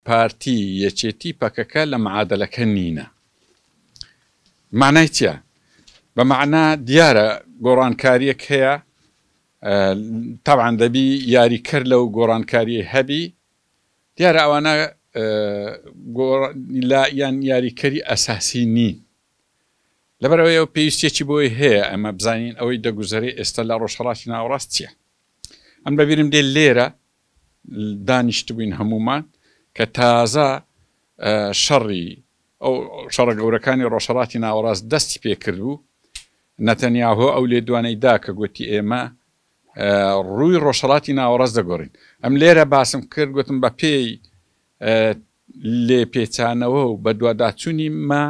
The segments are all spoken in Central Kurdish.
پارتی یەکێتی پەکەکە لە معادلەکە نینە. معنای چییە؟ بە معنا دیارە گۆڕانکاریەک هەیە، طبعا دەبی یاریکرد لەو گۆڕانکاریە هەبی، دیارە ئەوانە یان یاریکەری ئەساسی نین. لەبەرەوەی ئەو پێویستێکی بۆی هەیە ئەمە بزانین ئەوەی دەگوزارێت ئێستا لە ڕۆژهەڵاتی ناوەڕاست چییە. ئەم بەبیرم دێ لێرە دانیشت بووین هەمومان کە تازە شەڕی ئەو شەڕە گەورەکانی ڕۆژهەڵاتی ناوەڕاست دەستی پێکرد بوو. نەتەنیاهۆ ئەو لێدوانەیدا کە گوتی ئێمە ڕووی ڕۆژهەڵاتی ناوەڕاست دەگۆڕین. ئەم لێرە باسم کرد، گوتم بە پێی لێ پێچانەوە و بە دوواداچوونی مە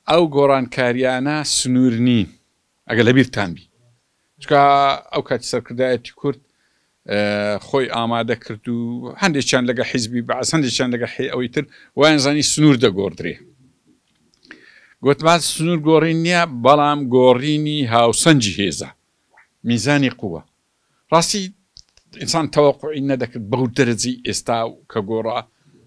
ئەو گۆڕانکاریانە سنوور نین ئەگە لەبیرتان بی، چکە ئەو کاتی سەرکردایەتی کورد خۆی ئامادە کرد و هەندێکیان لەگە حیزبی بەعەز، هەندێکیان لەگە ئەوەی تر وایان زانی سنوور دەگۆڕدرێ. گوتمان سنوور گۆڕین نییە، بەڵام گۆڕینی هاوسەنجی هێزە، میزانی قووە. ڕاستی ئینسان تەوەقعی نەدەکرد بەو دەرەجەی ئێستا کە گۆڕا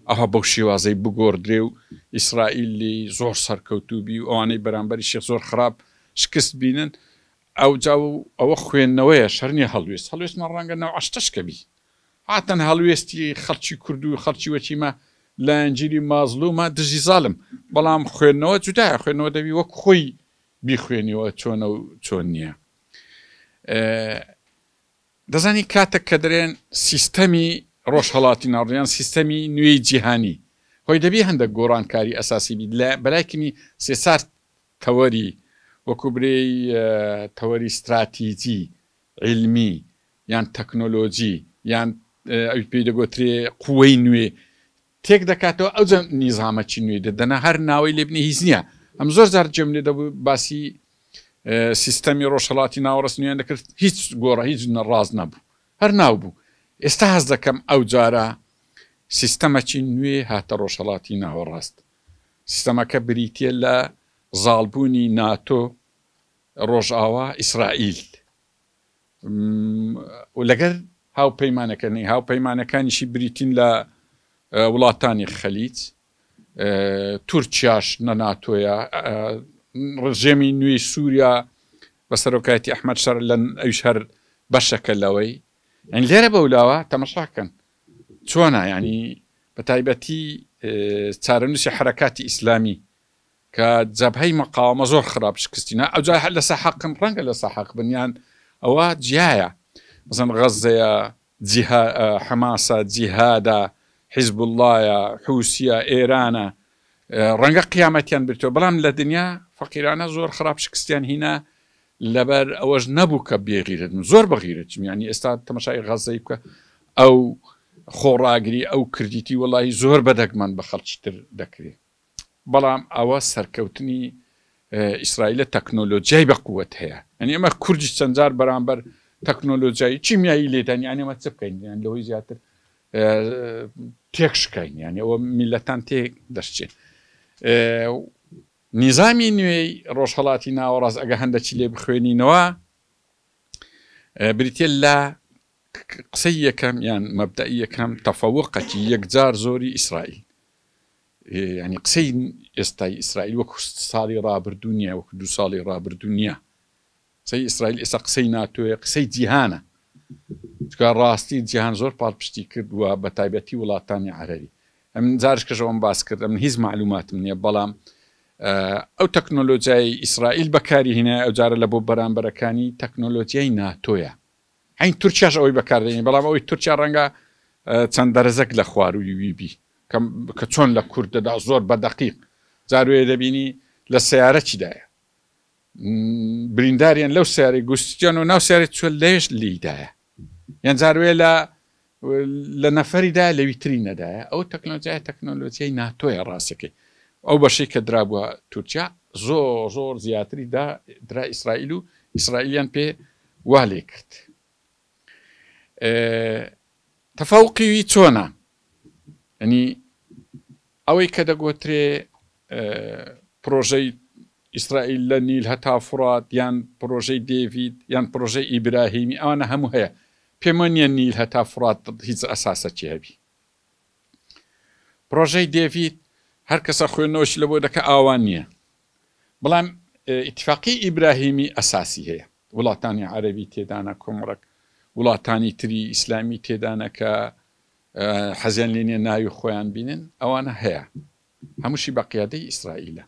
ئەوە بەو شێوازەی بگۆڕدرێ و ئیسرائیلی زۆر سەرکەوتوبی و ئەوانەی بەرامبەری شێخ زۆر خراپ شکست بینن. ئەو جاو ئەوە خوێندنەوەیە شەرنی هەڵوێستمان ڕەنگە 98 بی، هاتەن هەڵوێستی خەڵکی کورد و خەڵکی وەچیمە لە ئەنجیلی مازلومە دژی زاڵم، بەڵام خوێندنەوە جودایە، خوێندنەوە دەبی وەک خۆی بیخوێنیەوە چۆنە و چۆن نییە. دەزانی کاتێک کە دەرێن سیستەمی ڕۆژهەڵاتی ناوەڕاست، سیستەمی نوێی جیهانی، خۆی دەبی هەندێک گۆڕانکاری ئەساسی بیت لە بەلایکردنی سێسار تەوەری وەکو برێی تەوەری استراتیجی علمی یان تەکنۆلۆجی یان ئەوی پێی دەگوترێ قووەی نوێ تێک دەکاتەوە. ئەو نیزامەکی نوێ دەدەنا هەر ناوەی لێ بنی هیچ نییە. ئەم زۆر جار جێم لێ دەبوو باسی سیستەمی ڕۆژهەڵاتی ناوەڕاست نوێیان دەکرد، هیچ گۆڕە هیچ ڕاز نەبوو، هەر ناو بوو. ئێستا هەز دەکەم ئەو جارە سیستەمەکی نوێ هاتە ڕۆژهەڵاتی ناوەڕاست. سیستەمەکە بریتە لە زاڵبوونی ناتۆ، ڕۆژئاوا، ئیسرائیل و لەگەر هاوپەیمانەکانی هاوپەیمانەکانیشی بریتین لە وڵاتانی خەلیج، تورکیاش نە ناتۆیە، ڕژێمی نوێی سووریا بە سەرۆکایەتی ئەحمەد شەر لە ئەویش هەر بەشەکە لەوەی. یعنی لێرە بەولاوە تەمەشاکەن چۆنە، ینی بە تایبەتی چارەنووسی حرەکاتی ئیسلامی کە جەبهەی مەقاومە زۆر خراپ شکستینە، ئەو جا لەسە حەقن ڕەنگە لەسە حەق بنیان ئەوە جیایە، مەسەڵەن غەزەیە، حەماسە، جیهادە، حیزب اللهە، حوسیە، ئێرانە، ڕەنگە قیامەتیان بێتەوە، بەڵام لە دنیا فەقیرانە زۆر خراپ شکستیان هینا لەبەر ئەوەش نەبوو کە بێغیرت زۆر بەغیرەتم. ینی ئێستا تەماشای غەزەی بکە ئەو خۆڕاگری ئەو کردیتی وەڵی زۆر بەدەگمان بە خەڵکی تر دەکرێت. بەڵام ئەوە سەرکەوتنی ئیسرائیلە تەکنۆلۆجیای بە قووەت هەیە. ئەنی ئەمە کوردی چەندجار بەرامبەر تەکنۆلۆجیایی چیمیایی لێدانی، یانی ئەمە چ بکەین، یان لەوەی زیاتر تێکشکین، یانی ئەوە میلەتان تێک دەشتێن. نیزامی نوێی ڕۆژهەڵاتی ناوەڕاست ئەگە هەندێکی لێ بخوێنینەوە بریتێ لە قسەی یەکەم یان مەبدەئی یەکەم تەفەوقەکی یەکجار زۆری ئیسرائیل. ینی قسەی ئێستای ئیسرائیل وەکو ساڵی ڕابردوو نییە، وەکو 2 ساڵی ڕابردوو نییە. قسەی ئیسرائیل ئێستا قسەی ناتۆیە، قسەی جیهانە، چکە ڕاستی جیهان زۆر پاڵپشتی کردووە بە تایبەتی وڵاتانی عەرەبی. ئەم جارش کەژەوەم باس کرد، ئەم هیچ معلوماتم نییە، بەڵام ئەو تەکنۆلۆجیای ئیسرائیل بەکاری هێنایە ئەو جارە لە بۆ بەرامبەرەکانی تەکنۆلۆجیای ناتۆیە. عین تورکیاش ئەوەی بەکاردێنێ، بەڵام ئەوەی تورکیا ڕەنگە چەند دەرەزەک لە خواروی ویبی کە چۆن لە کوردەدا زۆر بەدەقیق جاروێ دەبینی لە سیارە چیدایە، برینداریان لەو سیارەی گوستیان و ناو سیارێت چۆن لەوێش لیدایە، یان جاروێ لە نەفەریدا لە ویترینەدایە. ئەو تەکنۆلۆجیای ناتۆیە ڕاستەکەی. ئەو بەشەی کە درابووە تورکیا زۆر زۆر زیاتری درا ئیسرائیل و ئیسرائیلیان پێ وا لێ کرد. تەفەوقی چۆنە؟ ینی ئەوەی کە دەگوترێ پرۆژەی ئیسرائیل لە نیل هەتا فرات یان پرۆژەی دێڤید یان پرۆژەی ئیبراهیمی ئەوانە هەموو هەیە. پێم وانە نییە نیل هەتا فرات هیچ ئەساسەکی هەبی. پرۆژەی دێڤید هەر کەسە خوێندنەوەش لە بۆ دەکە ئاوان نییە بەڵام ئیتفاقی ئیبراهیمی ئەساسی هەیە وڵاتانی عەرەبی تێدانە کۆمەڵک وڵاتانی تری ئیسلامی تێدانە کە حەزیان لێ نییە ناوی خۆیان بینن ئەوانە هەیە هەمووشی بە قیادەی ئیسرائیلە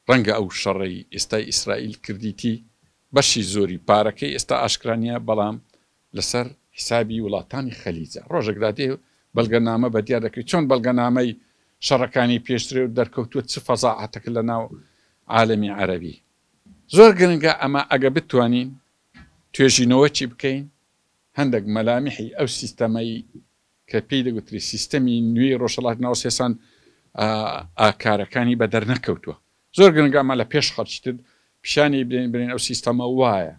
ڕەنگە ئەو شەڕەی ئێستای ئیسرائیل کردیتی بەشی زۆری پارەکەی ئێستا ئاشکرانیە بەڵام لەسەر حسابی وڵاتانی خەلیجە ڕۆژێکدا دێ بەڵگەنامە بە دیار دەکەوێت چۆن بەڵگەنامەی شەڕەکانی پێشترێ و دەرکەوتووە چ فەزاعەتێک لە ناو عالەمی عەرەبی زۆر گرنگە ئەمە ئەگە بتوانین توێژینەوە چی بکەین هەندێک مەلامیحی ئەو سیستەمەی کە پێی دەگوتری سیستەمی نوێی ڕۆژهەڵات ناوسێسان ئاکارەکانی بە دەرنەکەوتووە زۆر گرنگە ئەمە لە پێش خەڵکیتر پیشانی برێن ئەو سیستەمە وایە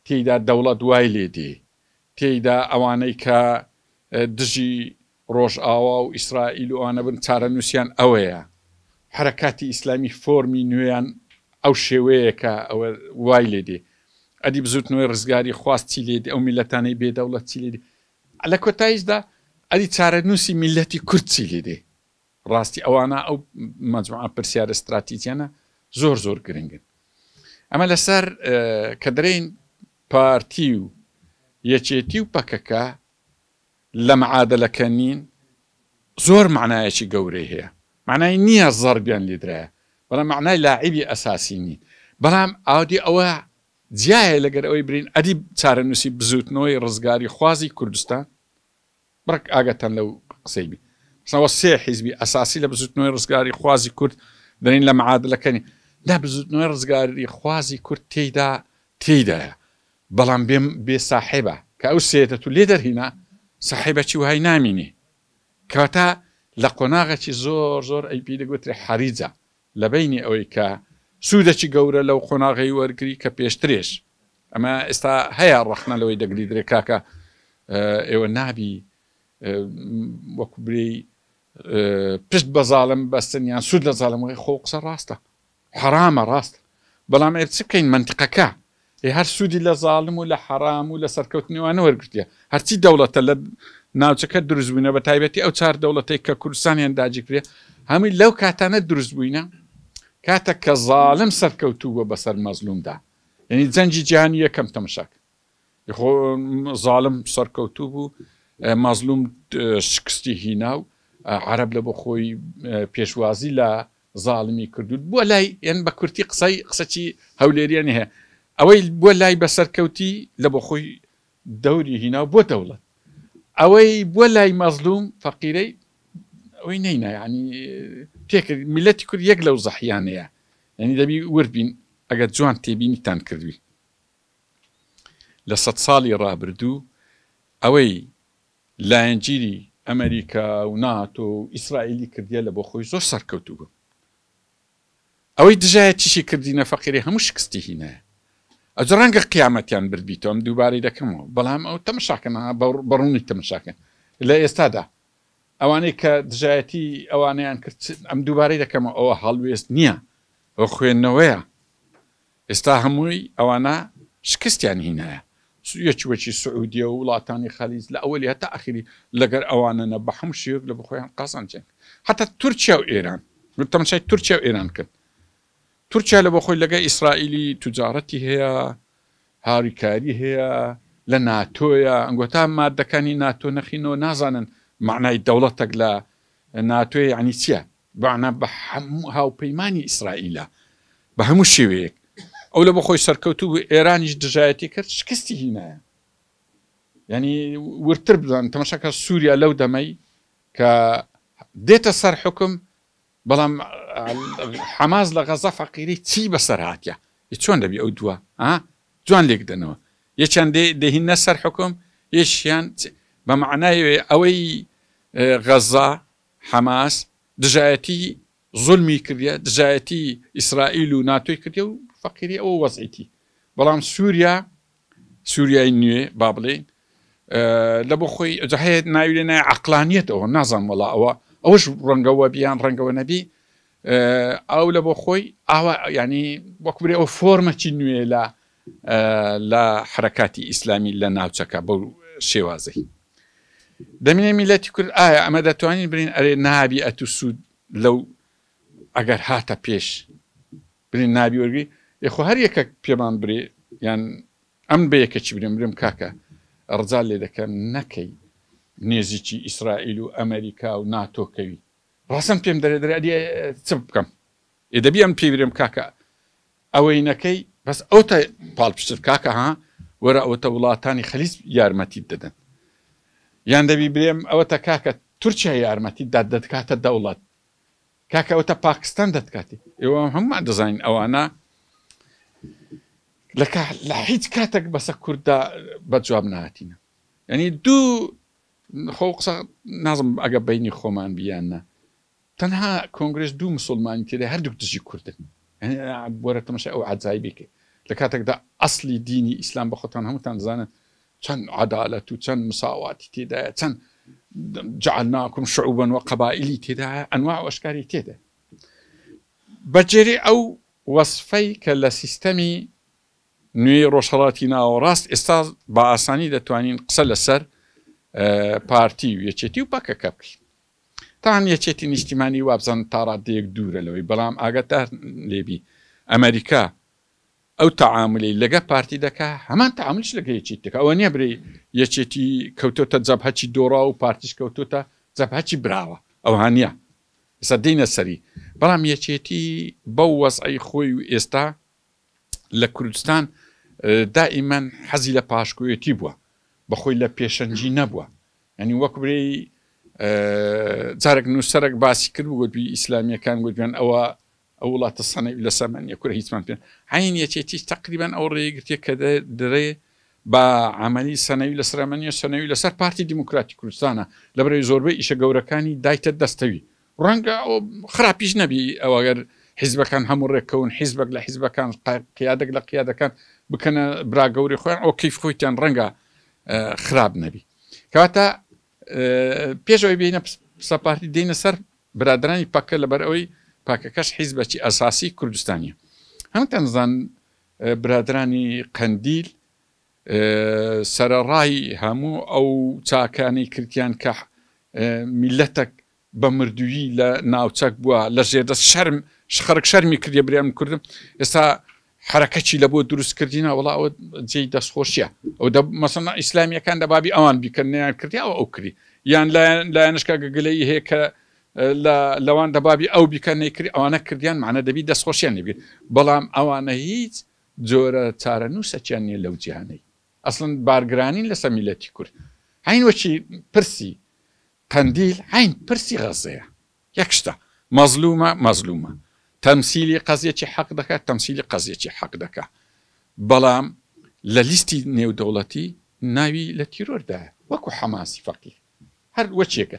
تێیدا دەوڵەت دوای لێدێ تێیدا ئەوانەی کە دژی ڕۆژئاوا و ئیسرائیل و ئەوانە بن چارە نووسیان ئەوەیە حرەکاتی ئیسلامی فۆرمی نوێیان ئەو شێوەیەکە ئەوە وای لێدێ ئەدی بزوتنەوەی ڕزگاری خواست چی لێدێ ئەو میلەتانەی بێدەوڵەت چی لێدێ لە کۆتاییشدا ئەدی چارە نووسی میلەتی کورد چی لێدێ ڕاستی ئەوانە ئەو مەجموعە پرسیارە استراتیجیانە زۆر زۆر گرنگن ئەمە لەسەر کە دەرێن پارتی و یەکێتی و پەکەکە لە مەعادەلەکە نین زۆر معنایەکی گەورەی هەیە معنای نییە زەربیان لێدرایە بەڵام معنای لاعیبی ئەساسی نین بەڵام ئاودی ئەوە جیایە لەگەر ئەوەی برین ئەدی چارە نووسی بزوتنەوەی ڕزگاری خوازی کوردستان بڕک ئاگەتەن لەو قسەی بی سەوە سێ حیزبی ئەساسی لە بزوتنەوەی ڕزگاری خوازی کورد دەرین لە مەعادەلەکەنی لا بزوتنەوەی ڕزگاری خوازی کورد تێیدایە بەڵام بێ ساحێبە کە ئەو سێتە تو لێ دەرهینا ساحێبەکی وهای نامینێ کەواتە لە قۆناغێکی زۆر زۆر ئەی پێی دەگوترێ حەریجە لە بینی ئەوەی کە سوودێکی گەورە لەو قۆناغی وەرگری کە پێشترێش ئەمە ئێستا هەیە ڕەخنە لەوەی دەگری درێ کاکە ئێوە نابی وەکو برێ پشت بە زاڵم بەستنیان سوود لە زاڵمەکەی خۆ قسە ڕاستە حرامە ڕاستە بەڵام ئێ چ بکەین منتیقەکە هەر سوودی لە زاڵم و لە حرام و لە سەرکەوتنیوانە وەرگرتیە هەرچی دەوڵەتە لە ناوچەکە دروستبووینە بە تایبەتی ئەو چار دەوڵەتەی کە کوردستانیان داگیرێ هەمووی لەو کاتانە دروستبووینە کاتە کە زاڵم سەرکەوتووە بەسەر مەزلومدا یعنی جەنجی جیهانی یەکەم تەماشاک خۆ زاڵم سەرکەوتوو بوو مەزلوم شکستی هینا و عەرەب لە بۆ خۆی پێشوازی لە زاڵمی کردووت بووە لای یان بە کورتی قسەی هەولێریان هەیە ئەوەی بووە لای بەسەرکەوتی لە بۆ خۆی دەوری هینا و بۆ دەوڵەت ئەوەی بووە لای مەزلوم فەقیرەی ئەوەی نەینا ینی تێکرد میلەتی کورد یەک لەو زەحیانەیە ینی دەبی وەربین ئەگەر جوان تێبینیتان کردووی لە 100 ساڵی ڕابردوو ئەوەی لایەنگیری ئەمریکا و ناتۆ و ئیسرائیلی کردیە لە بۆ خۆی زۆر سەرکەوتوو بوو ئەوەی دژایەتیشی کردینە فەقیری هەموو شکستی هینایە ئەجە ڕەنگە قیامەتیان بردبیتەوە ئەم دووبارەی دەکەمەوە بەڵام ئەو تەماشاکەن بەڕوونی تەماشاکەن لە ئێستادا ئەوانەی کە دژایەتی ئەوانەیان کرد ئەم دووبارەی دەکەمەوە ئەوە هەڵوێست نییە ئەو خوێندنەوەیە ئێستا هەمووی ئەوانە شکستیان هینایە یەکوەکی سعودیە و وڵاتانی خەلیج لە ئەوەلی هەتا ئەخیری لەگەر ئەوانەنە بە هەموو شێوەک لە بخۆیان قازانجێن هەتا تورکیا و ئێران تەماشای تورکیا و ئێران کرد تورکیا لە بۆ خۆی لەگە ئیسرائیلی توجارەتی هەیە هاوریکاری هەیە لە ناتۆیە ئەنگۆتا مادەکانی ناتۆ نەخینەوە نازانن معنای دەوڵەتێک لە ناتۆی ینی چییە بەعنا بە هەموو هاوپەیمانی ئیسرائیلە بە هەموو شێوەیەک ئەو لە بۆ خۆی سەرکەوتوو بوو ئێرانیش دژایەتی کرد شکستی هینایە ینی ورتر بدان تەماشاکە سووریا لەو دەمەی کە دێتە سەر حکم بەڵام حەماس لە غەزە فەقیری چی بەسەر هاتیە چۆن دەبی ئەو دووە جوان لێک دەنەوە یەکیان دەهینە سەر حکم یەکیان بە معنای ئەوەی غەزە حەماس دژایەتی زولمی کردیە دژایەتی ئیسرائیل و ناتۆی کردیە و فەقیری ئەوە وەزعیتی بەڵام سووریای نوێ با بڵێن لە بۆ خۆی هەیە ناوی لێ نایە عەقلانیەتەوە نازان وەڵا ئەوەش ڕەنگەوە بیان ڕەنگەوە نەبی ئەو لە بۆ خۆی ئاوا ینی وەکوبرێ ئەو فۆرمەکی نوێ لە حرەکاتی ئیسلامی لە ناوچەکە بەو شێوازەی دەمێنێ میلەتی کورد ئایا ئەمە دەتوانین برین ئەرێ نابی ئەتوسود لەو ئەگەر هاتە پێش برین نابی وەرگی یخۆ هەر یەکە پێمان برێ یان ئەم بە یەکەچی برم کاکە ڕجال لێ دەکەم نەکەی نێزیکی ئیسرائیل و ئەمریکا و ناتۆکەوی ڕاستم پێم دەرێ چ بکەم دەبی ئەم پێ برم کاکە ئەوەی نەکەی بەس ئەوتە پاڵپشت کاکە ها وەرە ئەوتە وڵاتانی خەلیج یارمەتیت دەدەن یان دەبی برێم ئەوەتە کاکە تورکیا یارمەتی دەدکاتە دەوڵەت کاکە ئەوتە پاکستان دەتکاتی ئێوە هەمومان دەزانین ئەوانە لە هیچ کاتێک بەسە کووردا بەجواب نهاتینە ینی دوو خۆ قسە نازم ئەگە بینی خۆمان بیانە تەنها کۆنگرس دوو مسلمانی تێدا هەردوو دژی کوردن وەرە تەماشا ئەو عجایبێکێ لە کاتێکدا ئەسلی دینی ئیسلام بە خۆتان هەمووتان دەزانن چەند عەدالەت و چەند مساواتی تێدایە چەند جعلناکم شعوبا وقبائلی تێدایە ئەنواع و ئەشکاری تێدا بەجێری ئەو وەسفەی کە لە سیستەمی نوێی ڕۆژهەڵاتی ناوەڕاست ئێستا بە ئاسانی دەتوانین قسە لەسەر پارتی و یەکێتی و پاکەکە بکەین تان یەکێتی نیشتیمانی وابزان تا ڕادەیەک دوورە لەوەی بەڵام ئاگاتار لێبی ئەمریکا ئەو تەعاملی لەگە پارتی دەکا هەمان تەعاملش لەگە یەکێتی دەکا ئەوە نییە برێ یەکێتی کەوتۆتە جەبهەچی دۆڕا و پارتیش کەوتۆتە جەبهەچی براوە ئەو هانیە ئێستا دێنە سەری بەڵام یەکێتی بەو وەزعی خۆی و ئێستا لە کوردستان دائیمەن حەزی لە پاشکۆیەتی بووە بەخۆی لە پێشەنجی نەبووە ینی وەک برێ جارێک نووسەرێک باسی کرد گوتبی ئیسلامیەکان گوتیان ئەوە ئەو وڵاتە سەنەوی لە سەمەنیە کورە هیچمان پێ هاین یەکێتیش تقریبان ئەو ڕێگرتێ کە دەرێ بە عملی سەنەوی لە سەرمەنیە سەنەوی لەسەر پارتی دیموکراتی کوردستانە لەبەرەوەی زۆربەی ئیشە گەورەکانی دایتە دەستەوی ڕەنگە ئەو خراپیش نەبی ئەوەگەر حیزبەکان هەموو ڕێکەون حیزبەک لە حیزبەکان قیادەك لە قیادەکان بکەنە برا گەوری خۆیان ئەو کەیف خۆیتیان ڕەنگە خراپ نەبی کەواتە پێشەوەی بینە سەپارتی دێنە سەر برادرانی پاکە لەبەر ئەوەی پاکەکەش حیزبەکی ئەساسی کوردستانیە هەمتان زان برادرانی قەندیل سەرەڕای هەموو ئەو چاکانی کردیان کە میلەتێک بە مردویی لە ناوچەک بووە لە ژێردەست خەرک شەرمی کردی بریان کوردم ئێستا حرەکەی لە بۆ دروستکردینە وڵا ئەوە جێی دەستخۆشیە ئەو مەسەڵەن ئیسلامیەکان دەبابی ئەوان بیکردنیان کردیەوە ئەو کردی یان لایەنشکە گەگلەی هەیە کە لەوان دەبابی ئەو بیکردنی کردی ئەوانە کردیان معنە دەبی دەستخۆشیان نبێت بەڵام ئەوانە هیچ جۆرە چارە نووسەچیان نیە لەو جیهانەی ئەسڵن بارگرانین لەسەر میلەتی کورد هاین وەچی پرسی قەندیل هاین پرسی غەزەیە یەک شتە مەزلومە تەمسیلی قەزیەکی حەق دەکات تەمسیلی قەزیەکی حەق دەکات بەڵام لە لیستی نێودەوڵەتی ناوی لە تیرۆردایە وەکو حەماسی فەقیر هەر وەچێکە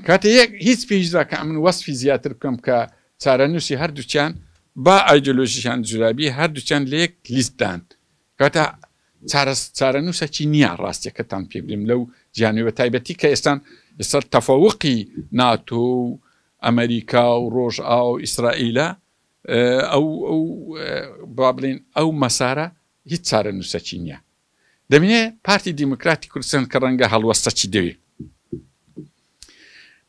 کاتە یەک هیچ پێویستە کە من وەسفی زیاتر بکەم کە چارەنووسی هەردووچیان با ئایدۆلۆژیشان جورابی هەردووچیان لە یەک لیستدان کاتە چارەنووسەکی نییە ڕاستیەکەتان پێ بڵێم لەو جیانوێ تایبەتی کە ئێستا تەفەوقی ناتۆ و ئەمریکا و ڕۆژئاوا و ئیسرائیلە ئەو با بڵێن ئەو مەسارە هیچ چارەنووسەکی نییە دەبینێ پارتی دیموکراتی کوردستان کە ڕەنگە هەڵوەستەکی دەوێت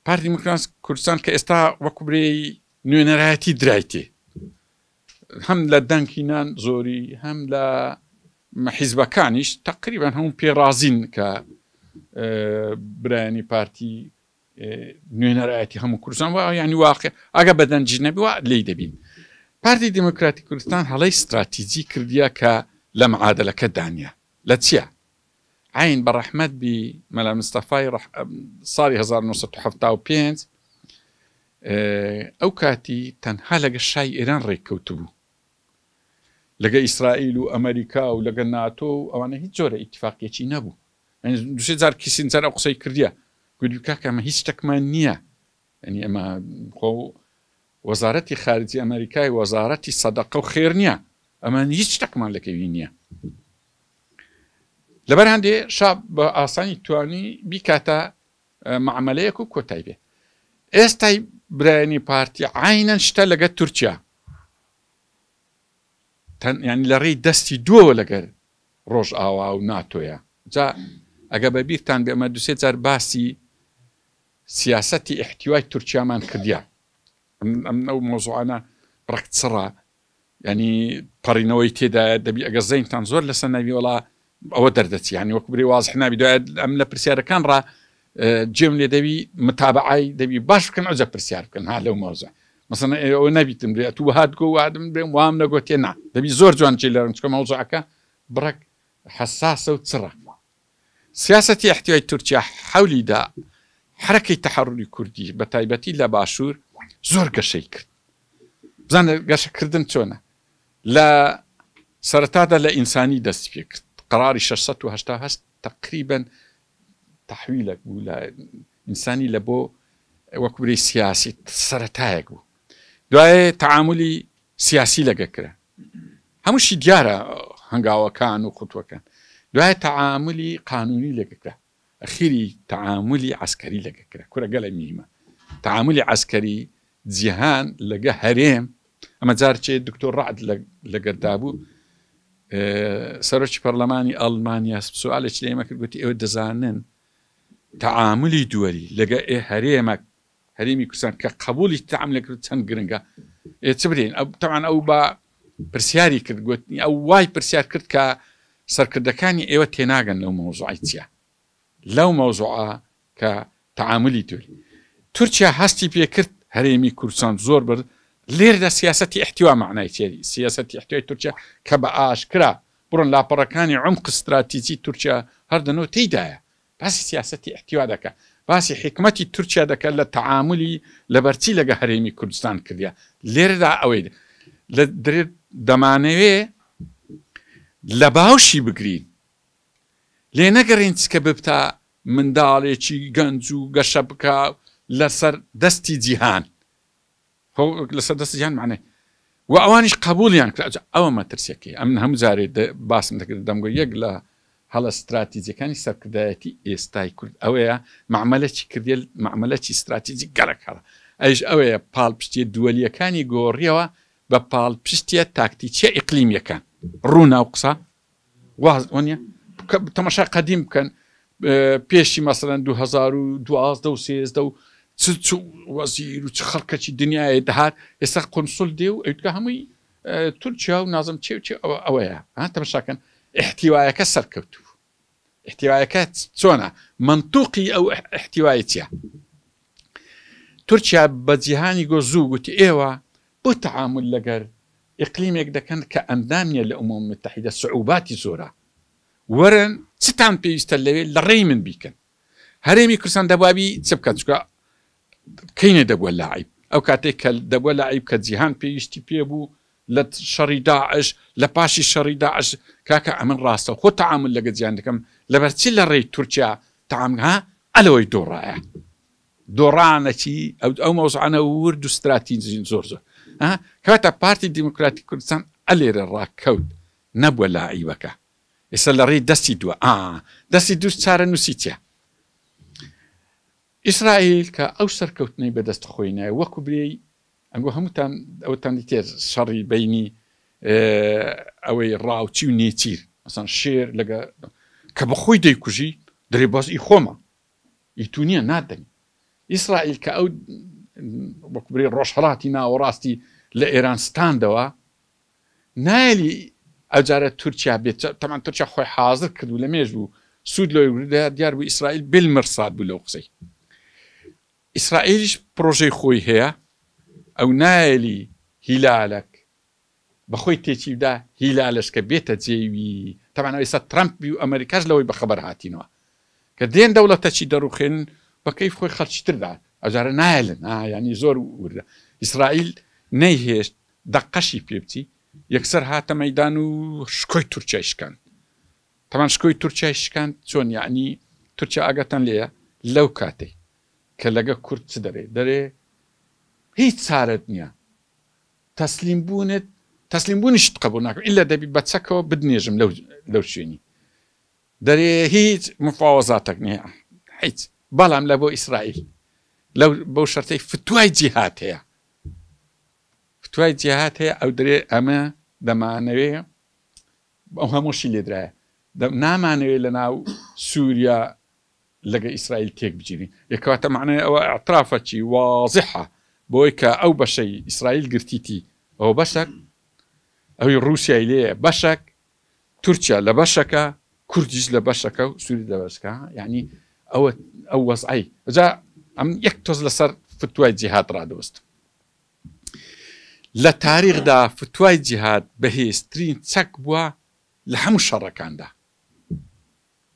پارتی دیموکراتی کوردستان کە ئێستا وەکو برێ نوێنەرایەتی درایتێ هەم لە دەنگینان زۆری هەم لە حیزبەکانیش تقریبان هەموو پێڕازین کە برایانی پارتی نوێنەرایەتی هەموو کوردستان وە ینی واقع ئەگە بەدەنجی نەبی وا لێی دەبین پارتی دیموکراتی کوردستان هەڵەی استراتیجی کردیە کە لە معادلەکە دانیە لە چییە؟ عین بە ڕەحمەت بی مەلا مستەفای ساڵی 1975 ئەو کاتی تەنها لەگە شای ئێران ڕێککەوت بوو لەگە ئیسرائیل و ئەمریکا و لەگە ناتۆ و ئەوانە هیچ جۆرە ئیتفاقیەکی نەبوو دوسێ جار کیسینجار ئەو قسەی کردیە گوتی کاکە ئەمە هیچ شتێکمان نییە ینی ئەمە خۆ وەزارەتی خارجی ئەمریکای وەزارەتی سەدەقە و خێر نییە ئەمان هیچ شتێکمان لەکەوی نییە لەبەر هەندێ شاب بە ئاسانی توانی بیکاتە معاملەیەک و کۆتای بێ ئێستای برایانی پارتی عینەن شتە لەگە تورکیا ینی لە ڕێی دەستی دووە لەگەر ڕۆژئاوا و ناتۆیە جا ئەگە بەبیرتان بێ ئەمە دوسێ جار باسی سیاسەتی احتیوای تورکیامان کردیا ئەو مۆزوعانە ڕەکچڕە ینی پەڕینەوەی تێدایە دەبی ئەگە زەینتان زۆر لەسەر ناوی وڵا ئەوە دەردەچی ینی وەکو بری واضح نابی دوای ئەم لە پرسیارەکان ڕ جێم لێ دەوی متابعای دەبی باش بکەن ئەوجە پرسیار بکەن ها لەو مۆزوع مثلا ئەوە نەبیتم برێت تو هات گۆ وادم بێم وام نەگوتێ نا دەبی زۆر جوان چی لەرم چکە مەوزوعەکە بڕک حساسە و چڕە سیاسەتی احتیوای تورکیا حەولیدا حرەکەی تەحەڕوری کوردی بە تایبەتی لە باشوور زۆر گەشەی کرد بزانە گەشەکردن چۆنە لە سەرەتادا لە ئینسانی دەستی پێ کرد قەراری 688 تقریبا تحویلێک بوو لە ئینسانی لە بۆ وەکوبری سیاسی سەرەتایەک بوو دوایە تعاملی سیاسی لەگە کرا هەمووشی دیارە هەنگاوەکان و خوتوەکان دوایە تعاملی قانونی لەگەکرا ئەخیری تعاملی عسکەری لەگەکرا کورە گەلە میمە تعاملی عسکەری جیهان لەگە هەرێم ئەمە جارچێ دکتۆر ڕعد لەگەردا بوو سەرۆکی پەرلەمانی ئەڵمانیا سوالێک لە ئێمە کرد گوتی ئێوە دەزانن تعاملی دووەری لەگە هەرێمە هەرێمی کوردستان کە قبولی تعامل کرد چەند گرنگە چ برین تەوان ئەو بە پرسیاری کرد گوتنی ئەو وای پرسیار کرد کە سەرکردەکانی ئێوە تێناگەن لەو مۆزوعی چیە لەو مۆزوعە کە تعاملی دووری تورکیا هەستی پێ کرد هەرێمی کوردستان زۆر برد لێردا سیاسەتی احتیوا معنای چێری سیاسەتی احتیوای تورکیا کە بە ئاشکرا بڕۆن لاپەڕەکانی عمق استراتیجی تورکیا هەردەنەوە تێیدایە باسی سیاسەتی احتیوا دەکە باسی حکمەتی تورکیا دەکات لە تعاملی لەبەرچی لەگە هەرێمی کوردستان کردیا لێرەدا ئەوەی لە درێ دەمانەوێ لە باوشی بگرین لێ نەگەڕین چکە ببتا منداڵێکی گەنج و گەشە بکە لەسەر دەستی جیهان لەسەر دەستی جیهان معنی و ئەوانیش قبولیان کرد ئەوە مەترسیەکەی ئەم هەموو جارێ باسم دەکرد دەمگۆ یەک لە هەڵە استراتیجیەکانی سەرکردایەتی ئێستای کورد ئەوەیە معاملەی کردێ معاملەی استراتیجی گەرەکەڵە ئەیش ئەوەیە پاڵپشتیە دووەلیەکانی گۆڕیەوە بە پاڵپشتیە تاکتیکیە ئیقلیمیەکان ڕوونا و قسە وازنیە تەماشا قەدیم بکەن پێشی مەسەڵەن 2012 و 2013 و چ وەزیر و چ خەڵکەکی دنیای دەهات ئێستا قۆنسول دێ و ئەوتکە هەمووی تورکیا و نازم چێ ئەوەیە تەماشاکەن احتیوایەکە سەرکەوتوو احتیوایەکە چۆنە منطوقی ئەو احتیوای چیە تورکیا بە جیهانی گۆ زوو گوتی ئێوە بۆ تعامل لەگەر ئیقلیمێک دەکەن کە ئەندامیە لە ئومم متحیدە سعوباتی زۆرە وەرن چتان پێویستە لەوێ لە ڕێی من بیکەن هەرێمی کوردستان دەبوابی چ بکات چکە کەینێ دەبووە لاعیب ئەو کاتێک کە دەبووە لاعیب کە جیهان پێویستی پێ بوو لە شەڕی داعش لە پاشی شەڕی داعش کاکە ئەمن ڕاستە خۆ تعامل لەگە جیهان دەکەم لەبەرچی لە ڕێی تورکیا تعاملها ئەلەوەی دۆڕایە دۆڕانەکی ئەو مەوزوعانە ورد و استراتیجین زۆر کاتە پارتی دیموکراتی کوردستان ئەلێرە ڕاکەوت نەبووە لاعیبەکە ئێستا لە ڕێی دەستی دووە دەستی دوو چارە نووسیتە ئیسرائیل کە ئەو سەرکەوتنەی بەدەست خۆینای وەکو برێی ئەنگۆ هەمووتان ئەوتان دیتێر شەڕی بینی ئەوەی ڕاوچی و نێچیر ئەسان شێر لەگە کە بە خۆی دەیکوژی دەرێ باز ئی خۆمە ئیتونیە نادەنی ئیسرائیل کە ئەو وەکو برێ ڕۆژهەڵاتی ناوەڕاستی لە ئێرانستاندەوە نایلی ئەجارە تورکیا بێت تەمان تورکیا خۆی حاضر کرد و لە مێژ بوو سوود لۆی وردە دیار بوو ئیسرائیل بالمرساد بوو لەو قسەی ئیسرائیلیش پرۆژەی خۆی هەیە ئەو نایلی هیلالك بەخۆی تێکیدا هیلالش کە بێتە جێوی تەمانەوە ئێستا ترامپی و ئەمریکاش لەوەی بەخەبەر هاتینەوە کە دێن دەوڵەتەکی دەڕوخێن بە کەیف خۆی خەڵکی تردا ئەجارە نایلن ینی زۆر وردە ئیسرائیل نەیهێشت دەقەشی پێ بچی یەکسەر هاتە مەیدان و شکۆی تورکیا شکاند تەمان شکۆی تورکیا شکاند چۆن یعنی تورکیا ئاگاتان لێیە لەو کاتێک کە لەگە کورد چ دەرێ هیچ چارەت نییە تەسلیمبوونیشت قبول ناکەم ئیلا دەبی بە چەکەوە بدنێژم لەو شوێنی دەرێ هیچ مفاوەزاتێک نییە هیچ بەڵام لە بۆ ئیسرائیل لەو بەو شەرتەی فتوای جیهات هەیە فتوای جیهات هەیە ئەو دەرێ ئەمە دەمانەوێ ئەو هەمووشی لێدرایە نامانەوێت لە ناو سووریا لەگە ئیسرائیل تێک بگیرین یەکەواتە معنای ئەوە ئەعترافەکی واضحە بۆی کە ئەو بەشەی ئیسرائیل گرتیتی ئەوە بەشێک ئەوی رووسیای لێ بەشێک تورکیا لە بەشەکە کوردیش لە بەشەکە و سووری لە بەشەکە یعنی ئەو وەزعی ئەجا ئەم یەک تۆز لەسەر فتوای جیهاد ڕادەوەستم لە تاریخدا فتوای جیهاد بەهێزترین چەک بووە لە هەموو شەڕەکاندا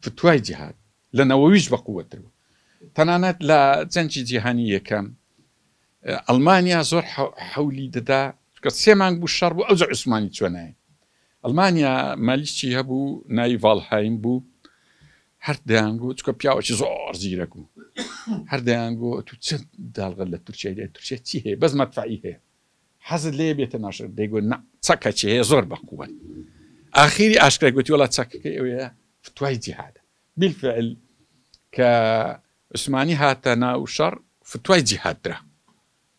فتوای جیهاد لە نەوەویش بەقووەتر بوو تەنانەت لە جەنگی جیهانی یەکەم ئەڵمانیا زۆر حەولی دەدا کە 3 مانگ بوو شەڕ بوو ئەوجا عوسمانی چۆنایە ئەڵمانیا مالیشتی هەبوو ناوی ڤالهایم بوو هەر دەیانگوت چکە پیاوەکی زۆر زیرەک بوو هەر دەیانگوت تو چەند داڵغەت لە تورکیای لێ تورکیا چی هەیە بەس مەدفەعی هەیە حەزت لێ بێتە ناشر دەیگوت نە چەکێکی هەیە زۆر بەقووە ئاخیری ئاشکرای گوتی وەڵا چەکەکەی ئەوەیە فتوای جیهادە بالفعل کە عوسمانی هاتە ناو شەڕ فتوای جیهادرا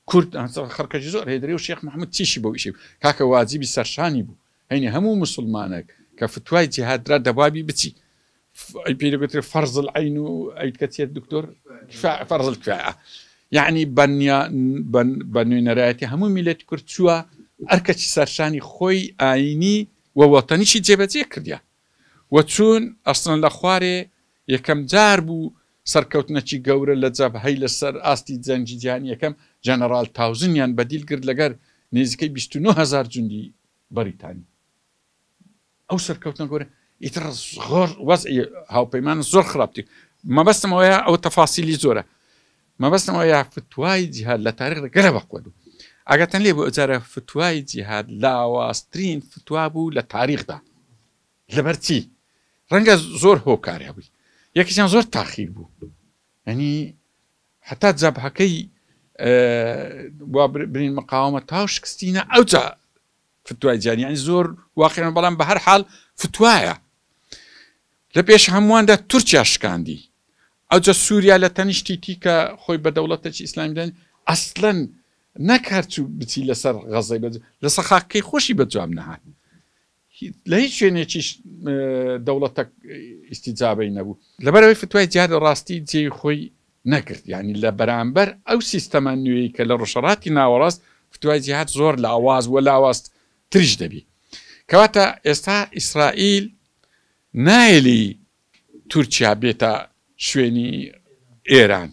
کورد خەڵکەی زۆر هەیە دەرێ و شێخ محەممەد چیشی بۆ ئیشی کاکە واجیبی سەرشانی بوو هەینی هەموو مسلمانێک کە فتوای جیهادرا دەبابی بچی پێدەگوترێ فەرز العین و ئەیتکەچێت دکتۆر فەرز الکفایە یعنی بە نوێنەرایەتی هەموو میلەتی کورد چووە ئەرکەچی سەرشانی خۆی ئاینی و وەتەنیشی جێبەجێ کردیا و چوون ئەسڵەن لە خوارێ یەکەم جار بوو سەرکەوتنەکی گەورە لە جەبهەی لەسەر ئاستی جەنگی جیهانی یەکەم جەنەرال تاوزنیان بەدیل کرد لەگەر نێزیکەی 29,000 جوندی بەریتانی ئەو سەرکەوتنە گەورە ئیتر وەزعی هاوپەیمان زۆر خراپتی مەبەستمەوەیە ئەو تەفاسیلی زۆرە مەبەستمەوەیە فتوای جیهاد لە تاریخدا گەلە بەقووە بوو ئاگاتەن لێ بۆ ئەجارە فتوای جیهاد لاواازترین فتوا بوو لە تاریخدا لەبەر چی ڕەنگە زۆر هۆکارە بووی یەکیشان زۆر تاخیر بوو ینی حتا جەبهەکەی وا برین مقاومە تاو شکستینە ئەوجا فتوای جیهاد یعنی زۆر واقعیان بەڵام بە هەر حاڵ فتوایە لە پێش هەموواندا تورکیا شکاندی ئەوجا سووریا لە تەنیشتی تیکە خۆی بە دەوڵەتێکی ئیسلامی دەن ئەسڵەن نەکارچوو بچی لەسەر غەزەی لەسەر خاکەی خۆشی بەجواب نەهات لە هیچ شوێنێکیش دەوڵەتە ئیستیجابەی نەبوو لەبەرەوەی فتوای جیهاد ڕاستی جێی خۆی نەکرد یعنی لە بەرامبەر ئەو سیستەمە نوێی کە لە ڕۆژهەڵاتی ناوەڕاست فتوای جیهاد زۆر لە ئاواز وە لاواست تریش دەبی کەواتە ئێستا ئیسرائیل نایلی تورکیا بێتە شوێنی ئێران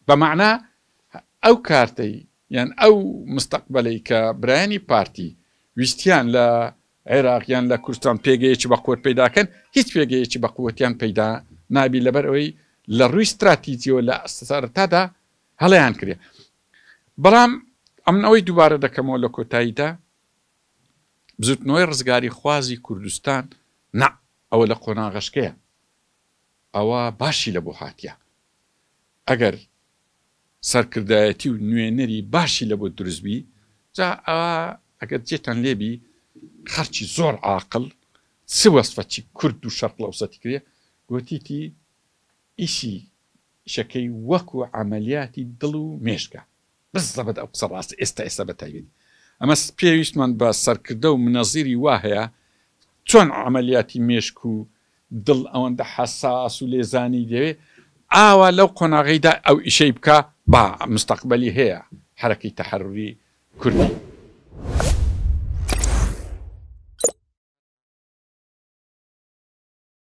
بەمەعنا ئەو کارتەی یان ئەو مستەقبەلەی کە برایانی پارتی ویستیان لە عێراقیان لە کوردستان پێگەیەکی بەقووت پەیداکەن هیچ پێگەیەکی بەقووەتیان پەیدا نابی لەبەر ئەوەی لە ڕووی استراتیجیەوە لە سەرەتادا هەڵەیان کرێ بەڵام ئەمنەوەی دووبارە دەکەمەوە لە کۆتاییدا بزوتنەوەی ڕزگاری خوازی کوردستان نا ئەوە لە قۆناغەشکەیە ئەوە باشی لە بۆ هاتیە ئەگەر سەرکردایەتی و نوێنەری باشی لە بۆ دروستبی جا ئەوە ئەگەر جێتان لێبی خەرچی زۆر عاقڵ سێ وەسفەتی کورد و شەرق لەوسەتی کرێ گوتیتی ئیشی شەکەی وەکو عەمەلیاتی دڵ و مێشکە بەس زەبەت ئەو قسە ڕاستە ئێستا بەتایبێت ئەمە پێویستمان بە سەرکردە و منەزیری وا هەیە چۆن عەمەلیاتی مێشک و دڵ ئەوەندە حەساس و لێزانی دەوێت ئاوا لەو قۆناغیدا ئەو ئیشەی بکە با مستەقبەلی هەیە حرەکەی تەحەروری کوردی